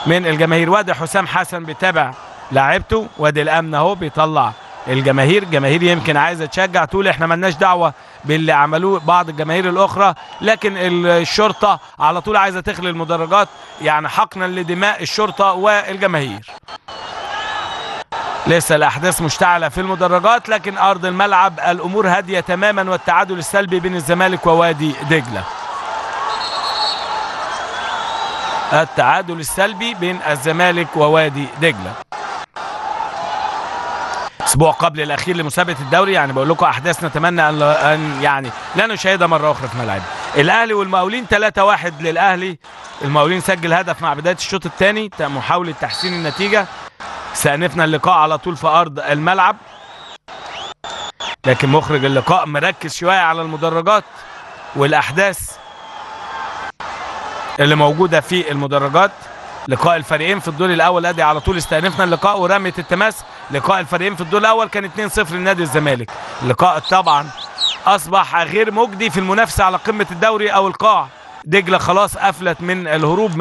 من الجماهير. وادي حسام حسن بيتابع لاعبته، وادي الامن اهو بيطلع الجماهير. الجماهير يمكن عايزه تشجع، تقول احنا مالناش دعوه باللي عملوه بعض الجماهير الاخرى، لكن الشرطه على طول عايزه تخلي المدرجات، يعني حقنا لدماء الشرطه والجماهير. لسه الاحداث مشتعله في المدرجات، لكن ارض الملعب الامور هاديه تماما، والتعادل السلبي بين الزمالك ووادي دجله. التعادل السلبي بين الزمالك ووادي دجله. اسبوع قبل الاخير لمسابقه الدوري، يعني بقول لكم احداث نتمنى ان يعني لا نشاهدها مره اخرى في ملعب الاهلي والمقاولين. 3-1 للاهلي. المقاولين سجل هدف مع بدايه الشوط الثاني، محاوله تحسين النتيجه. سأنفنا اللقاء على طول في ارض الملعب، لكن مخرج اللقاء مركز شويه على المدرجات والاحداث اللي موجوده في المدرجات. لقاء الفريقين في الدور الاول، ادي على طول استأنفنا اللقاء ورميه التماس. لقاء الفريقين في الدور الاول كان 2-0 لنادي الزمالك. اللقاء طبعا اصبح غير مجدي في المنافسه على قمه الدوري او القاع. دجله خلاص قفلت من الهروب